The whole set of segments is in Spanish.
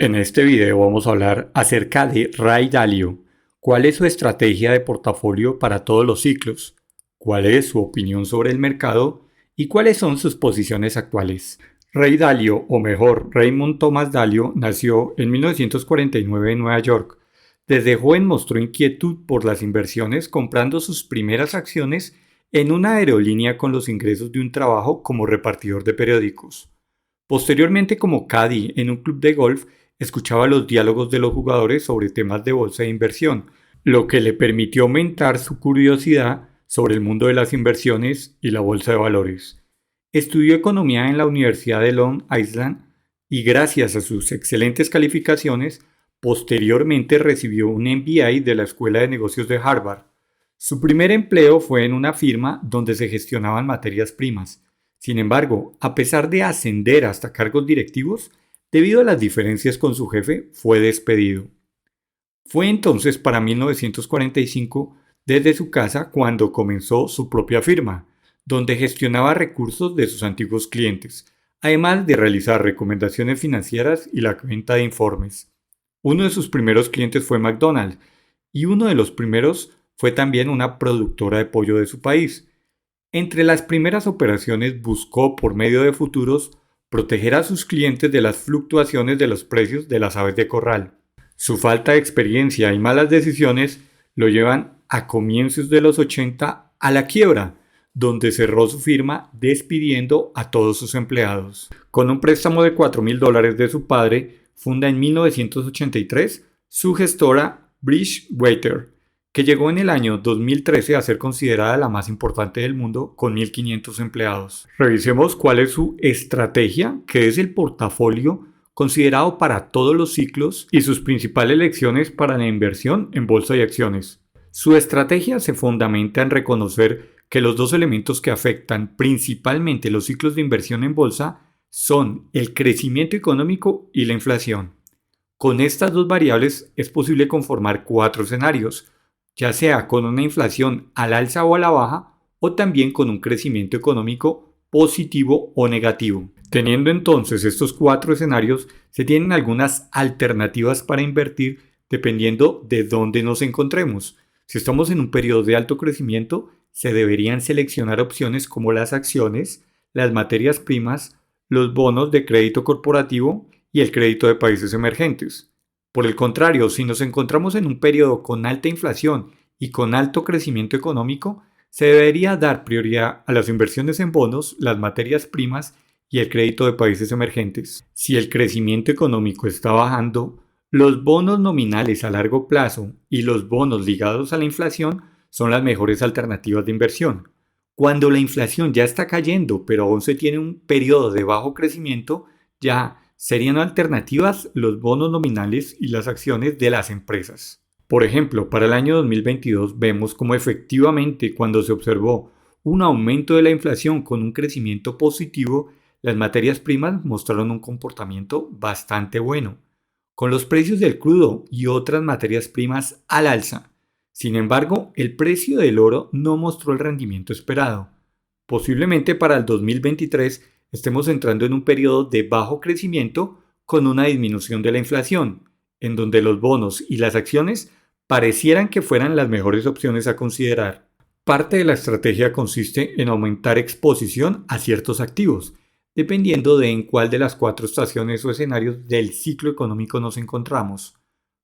En este video vamos a hablar acerca de Ray Dalio. ¿Cuál es su estrategia de portafolio para todos los ciclos? ¿Cuál es su opinión sobre el mercado? ¿Y cuáles son sus posiciones actuales? Ray Dalio, o mejor, Raymond Thomas Dalio, nació en 1949 en Nueva York. Desde joven mostró inquietud por las inversiones, comprando sus primeras acciones en una aerolínea con los ingresos de un trabajo como repartidor de periódicos. Posteriormente, como caddy en un club de golf, escuchaba los diálogos de los jugadores sobre temas de bolsa e inversión, lo que le permitió aumentar su curiosidad sobre el mundo de las inversiones y la bolsa de valores. Estudió economía en la Universidad de Long Island y gracias a sus excelentes calificaciones, posteriormente recibió un MBA de la Escuela de Negocios de Harvard. Su primer empleo fue en una firma donde se gestionaban materias primas. Sin embargo, a pesar de ascender hasta cargos directivos, debido a las diferencias con su jefe, fue despedido. Fue entonces para 1945 desde su casa cuando comenzó su propia firma, donde gestionaba recursos de sus antiguos clientes, además de realizar recomendaciones financieras y la venta de informes. Uno de sus primeros clientes fue McDonald's y uno de los primeros fue también una productora de pollo de su país. Entre las primeras operaciones buscó, por medio de futuros, proteger a sus clientes de las fluctuaciones de los precios de las aves de corral. Su falta de experiencia y malas decisiones lo llevan a comienzos de los 80 a la quiebra, donde cerró su firma despidiendo a todos sus empleados. Con un préstamo de $4,000 de su padre, funda en 1983 su gestora Bridgewater, que llegó en el año 2013 a ser considerada la más importante del mundo con 1.500 empleados. Revisemos cuál es su estrategia, que es el portafolio considerado para todos los ciclos y sus principales lecciones para la inversión en bolsa y acciones. Su estrategia se fundamenta en reconocer que los dos elementos que afectan principalmente los ciclos de inversión en bolsa son el crecimiento económico y la inflación. Con estas dos variables es posible conformar 4 escenarios, ya sea con una inflación al alza o a la baja, o también con un crecimiento económico positivo o negativo. Teniendo entonces estos 4 escenarios, se tienen algunas alternativas para invertir dependiendo de dónde nos encontremos. Si estamos en un periodo de alto crecimiento, se deberían seleccionar opciones como las acciones, las materias primas, los bonos de crédito corporativo y el crédito de países emergentes. Por el contrario, si nos encontramos en un periodo con alta inflación y con alto crecimiento económico, se debería dar prioridad a las inversiones en bonos, las materias primas y el crédito de países emergentes. Si el crecimiento económico está bajando, los bonos nominales a largo plazo y los bonos ligados a la inflación son las mejores alternativas de inversión. Cuando la inflación ya está cayendo, pero aún se tiene un periodo de bajo crecimiento, ya serían alternativas los bonos nominales y las acciones de las empresas. Por ejemplo, para el año 2022 vemos como efectivamente cuando se observó un aumento de la inflación con un crecimiento positivo, las materias primas mostraron un comportamiento bastante bueno, con los precios del crudo y otras materias primas al alza. Sin embargo, el precio del oro no mostró el rendimiento esperado. Posiblemente para el 2023 estemos entrando en un periodo de bajo crecimiento con una disminución de la inflación, en donde los bonos y las acciones parecieran que fueran las mejores opciones a considerar. Parte de la estrategia consiste en aumentar exposición a ciertos activos, dependiendo de en cuál de las 4 estaciones o escenarios del ciclo económico nos encontramos.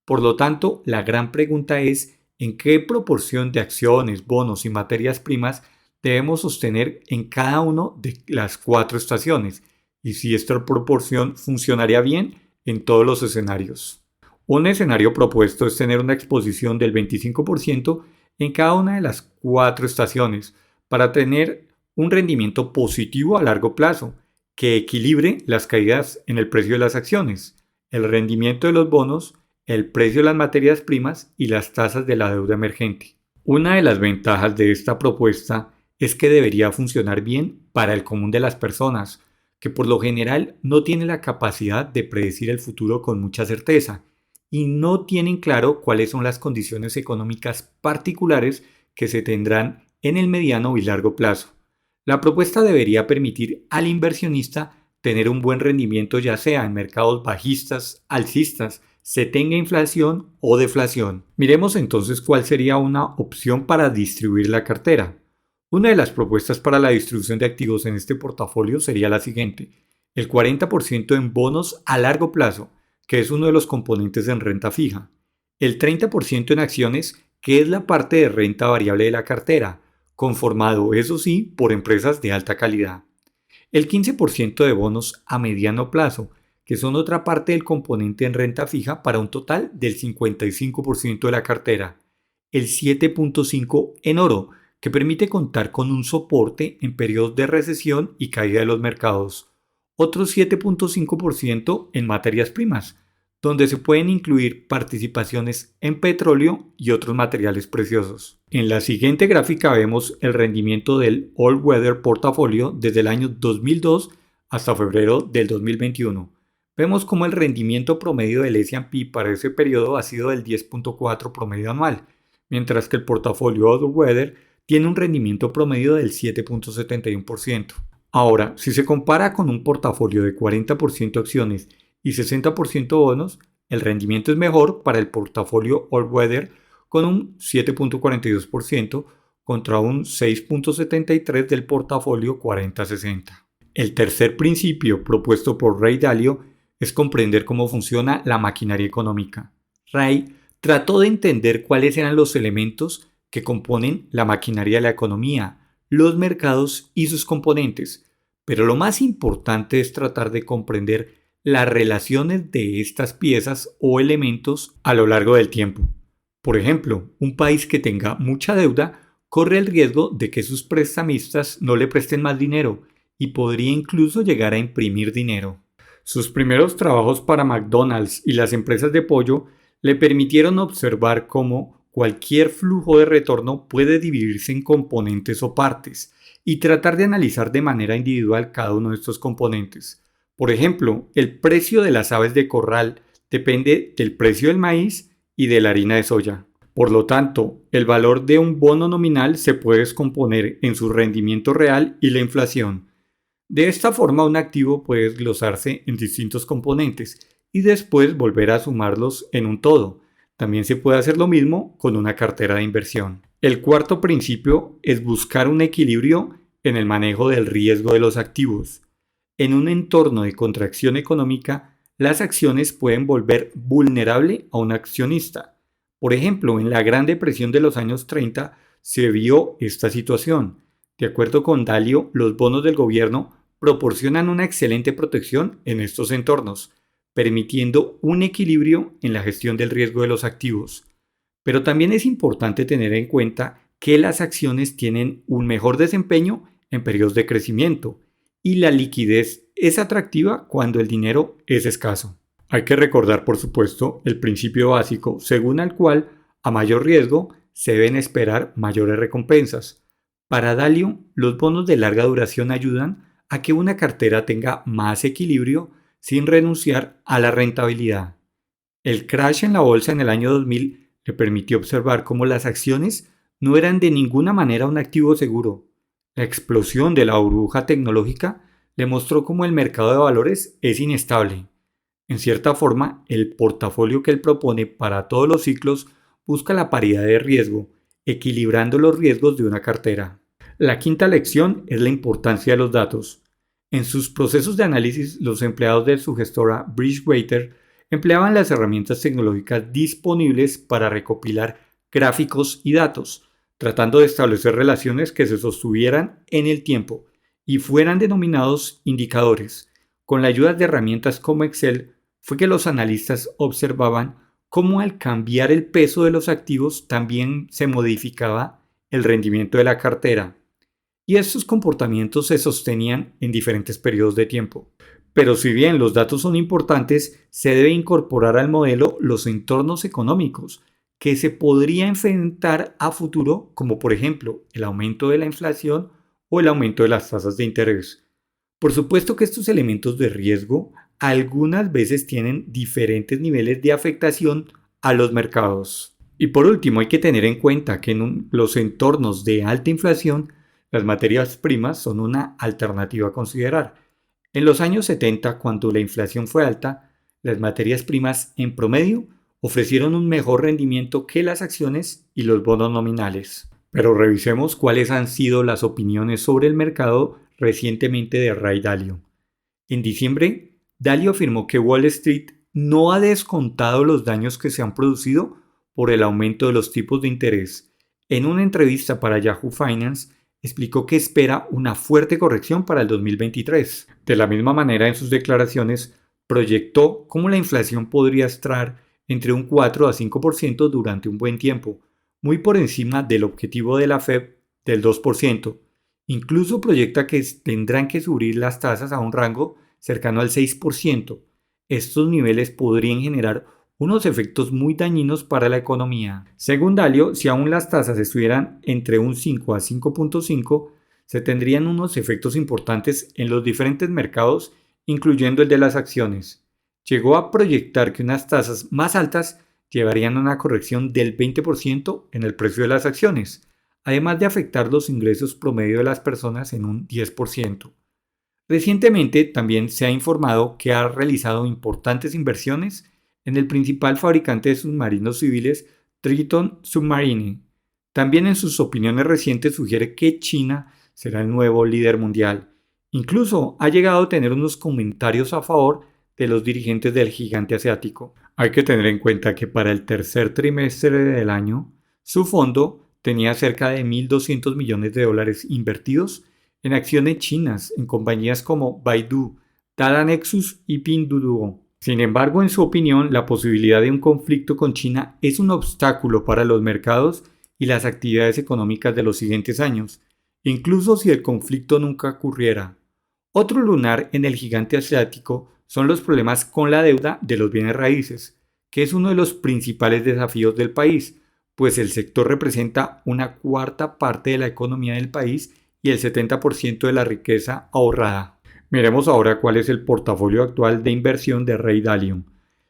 Por lo tanto, la gran pregunta es en qué proporción de acciones, bonos y materias primas debemos sostener en cada una de las 4 estaciones y si esta proporción funcionaría bien en todos los escenarios. Un escenario propuesto es tener una exposición del 25% en cada una de las 4 estaciones para tener un rendimiento positivo a largo plazo que equilibre las caídas en el precio de las acciones, el rendimiento de los bonos, el precio de las materias primas y las tasas de la deuda emergente. Una de las ventajas de esta propuesta es que debería funcionar bien para el común de las personas, que por lo general no tienen la capacidad de predecir el futuro con mucha certeza y no tienen claro cuáles son las condiciones económicas particulares que se tendrán en el mediano y largo plazo. La propuesta debería permitir al inversionista tener un buen rendimiento ya sea en mercados bajistas, alcistas, se tenga inflación o deflación. Miremos entonces cuál sería una opción para distribuir la cartera. Una de las propuestas para la distribución de activos en este portafolio sería la siguiente: el 40% en bonos a largo plazo, que es uno de los componentes en renta fija, el 30% en acciones, que es la parte de renta variable de la cartera, conformado, eso sí, por empresas de alta calidad, el 15% de bonos a mediano plazo, que son otra parte del componente en renta fija para un total del 55% de la cartera, el 7.5% en oro, que permite contar con un soporte en periodos de recesión y caída de los mercados, otro 7.5% en materias primas, donde se pueden incluir participaciones en petróleo y otros materiales preciosos. En la siguiente gráfica vemos el rendimiento del All Weather Portafolio desde el año 2002 hasta febrero del 2021. Vemos como el rendimiento promedio del S&P para ese periodo ha sido del 10.4 promedio anual, mientras que el portafolio All Weather tiene un rendimiento promedio del 7.71%. Ahora, si se compara con un portafolio de 40% acciones y 60% bonos, el rendimiento es mejor para el portafolio All Weather con un 7.42% contra un 6.73% del portafolio 40-60. El tercer principio propuesto por Ray Dalio es comprender cómo funciona la maquinaria económica. Ray trató de entender cuáles eran los elementos que componen la maquinaria de la economía, los mercados y sus componentes, pero lo más importante es tratar de comprender las relaciones de estas piezas o elementos a lo largo del tiempo. Por ejemplo, un país que tenga mucha deuda corre el riesgo de que sus prestamistas no le presten más dinero y podría incluso llegar a imprimir dinero. Sus primeros trabajos para McDonald's y las empresas de pollo le permitieron observar cómo cualquier flujo de retorno puede dividirse en componentes o partes y tratar de analizar de manera individual cada uno de estos componentes. Por ejemplo, el precio de las aves de corral depende del precio del maíz y de la harina de soya. Por lo tanto, el valor de un bono nominal se puede descomponer en su rendimiento real y la inflación. De esta forma, un activo puede desglosarse en distintos componentes y después volver a sumarlos en un todo. También se puede hacer lo mismo con una cartera de inversión. El cuarto principio es buscar un equilibrio en el manejo del riesgo de los activos. En un entorno de contracción económica, las acciones pueden volver vulnerable a un accionista. Por ejemplo, en la Gran Depresión de los años 30 se vio esta situación. De acuerdo con Dalio, los bonos del gobierno proporcionan una excelente protección en estos entornos, permitiendo un equilibrio en la gestión del riesgo de los activos. Pero también es importante tener en cuenta que las acciones tienen un mejor desempeño en periodos de crecimiento y la liquidez es atractiva cuando el dinero es escaso. Hay que recordar, por supuesto, el principio básico según el cual a mayor riesgo se deben esperar mayores recompensas. Para Dalio, los bonos de larga duración ayudan a que una cartera tenga más equilibrio sin renunciar a la rentabilidad. El crash en la bolsa en el año 2000 le permitió observar cómo las acciones no eran de ninguna manera un activo seguro. La explosión de la burbuja tecnológica le mostró cómo el mercado de valores es inestable. En cierta forma, el portafolio que él propone para todos los ciclos busca la paridad de riesgo, equilibrando los riesgos de una cartera. La quinta lección es la importancia de los datos. En sus procesos de análisis, los empleados de su gestora Bridgewater empleaban las herramientas tecnológicas disponibles para recopilar gráficos y datos, tratando de establecer relaciones que se sostuvieran en el tiempo y fueran denominados indicadores. Con la ayuda de herramientas como Excel, fue que los analistas observaban cómo al cambiar el peso de los activos también se modificaba el rendimiento de la cartera. Y estos comportamientos se sostenían en diferentes periodos de tiempo. Pero si bien los datos son importantes, se debe incorporar al modelo los entornos económicos que se podría enfrentar a futuro, como por ejemplo el aumento de la inflación o el aumento de las tasas de interés. Por supuesto que estos elementos de riesgo algunas veces tienen diferentes niveles de afectación a los mercados. Y por último, hay que tener en cuenta que en los entornos de alta inflación, las materias primas son una alternativa a considerar. En los años 70, cuando la inflación fue alta, las materias primas en promedio ofrecieron un mejor rendimiento que las acciones y los bonos nominales. Pero revisemos cuáles han sido las opiniones sobre el mercado recientemente de Ray Dalio. En diciembre, Dalio afirmó que Wall Street no ha descontado los daños que se han producido por el aumento de los tipos de interés. En una entrevista para Yahoo Finance, explicó que espera una fuerte corrección para el 2023. De la misma manera, en sus declaraciones, proyectó cómo la inflación podría estar entre un 4 a 5% durante un buen tiempo, muy por encima del objetivo de la Fed del 2%. Incluso proyecta que tendrán que subir las tasas a un rango cercano al 6%. Estos niveles podrían generar unos efectos muy dañinos para la economía. Según Dalio, si aún las tasas estuvieran entre un 5 a 5.5, se tendrían unos efectos importantes en los diferentes mercados, incluyendo el de las acciones. Llegó a proyectar que unas tasas más altas llevarían a una corrección del 20% en el precio de las acciones, además de afectar los ingresos promedio de las personas en un 10%. Recientemente también se ha informado que ha realizado importantes inversiones en el principal fabricante de submarinos civiles, Triton Submarine. También en sus opiniones recientes sugiere que China será el nuevo líder mundial. Incluso ha llegado a tener unos comentarios a favor de los dirigentes del gigante asiático. Hay que tener en cuenta que para el tercer trimestre del año, su fondo tenía cerca de 1.200 millones de dólares invertidos en acciones chinas en compañías como Baidu, Tata Nexus y Pinduoduo. Sin embargo, en su opinión, la posibilidad de un conflicto con China es un obstáculo para los mercados y las actividades económicas de los siguientes años, incluso si el conflicto nunca ocurriera. Otro lunar en el gigante asiático son los problemas con la deuda de los bienes raíces, que es uno de los principales desafíos del país, pues el sector representa una cuarta parte de la economía del país y el 70% de la riqueza ahorrada. Miremos ahora cuál es el portafolio actual de inversión de Ray Dalio.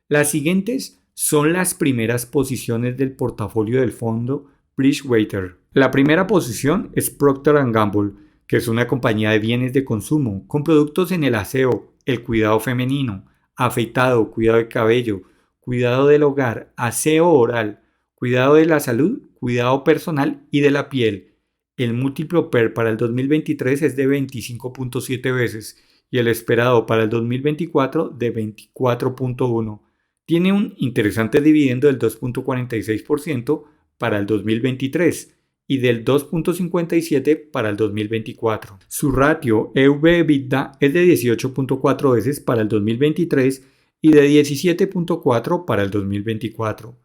Las siguientes son las primeras posiciones del portafolio del fondo Bridgewater. La primera posición es Procter & Gamble, que es una compañía de bienes de consumo con productos en el aseo, el cuidado femenino, afeitado, cuidado de cabello, cuidado del hogar, aseo oral, cuidado de la salud, cuidado personal y de la piel. El múltiplo PER para el 2023 es de 25.7 veces y el esperado para el 2024 de 24.1. Tiene un interesante dividendo del 2.46% para el 2023 y del 2.57 para el 2024. Su ratio EV/EBITDA es de 18.4 veces para el 2023 y de 17.4 para el 2024.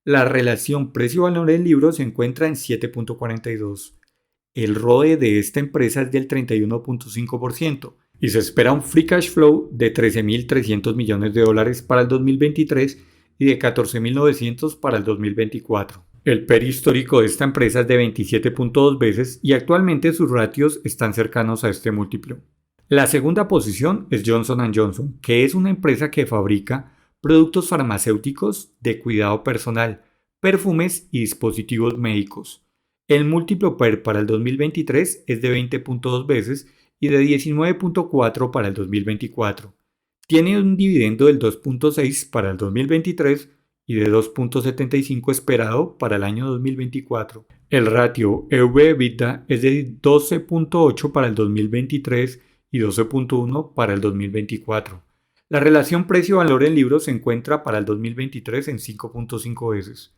La relación precio-valor en libros se encuentra en 7.42. El ROE de esta empresa es del 31.5% y se espera un free cash flow de 13.300 millones de dólares para el 2023 y de 14.900 para el 2024. El PER histórico de esta empresa es de 27.2 veces y actualmente sus ratios están cercanos a este múltiplo. La segunda posición es Johnson & Johnson, que es una empresa que fabrica productos farmacéuticos de cuidado personal, perfumes y dispositivos médicos. El múltiplo PER para el 2023 es de 20.2 veces y de 19.4 para el 2024. Tiene un dividendo del 2.6 para el 2023 y de 2.75 esperado para el año 2024. El ratio EV/EBITDA es de 12.8 para el 2023 y 12.1 para el 2024. La relación precio-valor en libros se encuentra para el 2023 en 5.5 veces.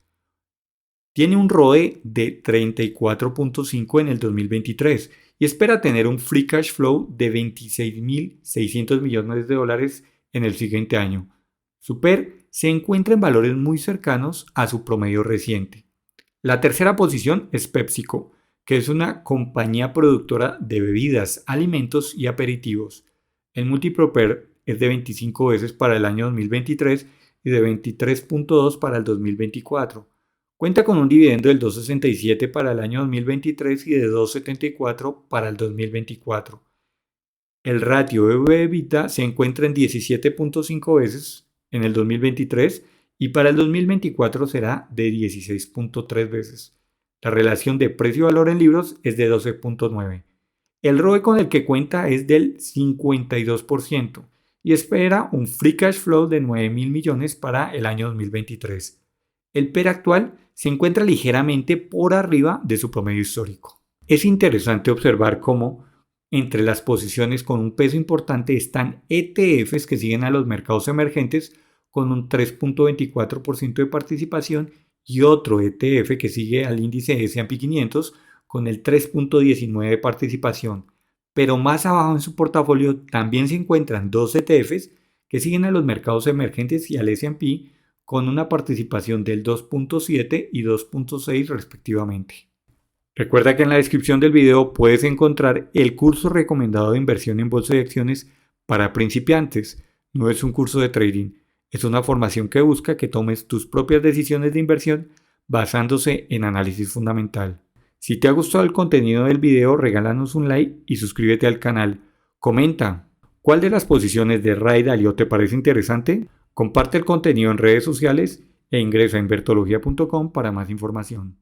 Tiene un ROE de 34.5 en el 2023 y espera tener un free cash flow de 26.600 millones de dólares en el siguiente año. Su PER se encuentra en valores muy cercanos a su promedio reciente. La tercera posición es PepsiCo, que es una compañía productora de bebidas, alimentos y aperitivos. El múltiplo PER es de 25 veces para el año 2023 y de 23.2 para el 2024. Cuenta con un dividendo del 2.67 para el año 2023 y de 2.74 para el 2024. El ratio EV/EBITDA se encuentra en 17.5 veces en el 2023 y para el 2024 será de 16.3 veces. La relación de precio-valor en libros es de 12.9. El ROE con el que cuenta es del 52% y espera un free cash flow de 9.000 millones para el año 2023. El PER actual se encuentra ligeramente por arriba de su promedio histórico. Es interesante observar cómo entre las posiciones con un peso importante están ETFs que siguen a los mercados emergentes con un 3.24% de participación y otro ETF que sigue al índice S&P 500 con el 3.19% de participación. Pero más abajo en su portafolio también se encuentran dos ETFs que siguen a los mercados emergentes y al S&P con una participación del 2.7 y 2.6 respectivamente. Recuerda que en la descripción del video puedes encontrar el curso recomendado de inversión en bolsa de acciones para principiantes. No es un curso de trading, es una formación que busca que tomes tus propias decisiones de inversión basándose en análisis fundamental. Si te ha gustado el contenido del video, regálanos un like y suscríbete al canal. Comenta, ¿cuál de las posiciones de Ray Dalio te parece interesante? Comparte el contenido en redes sociales e ingresa a invertología.com para más información.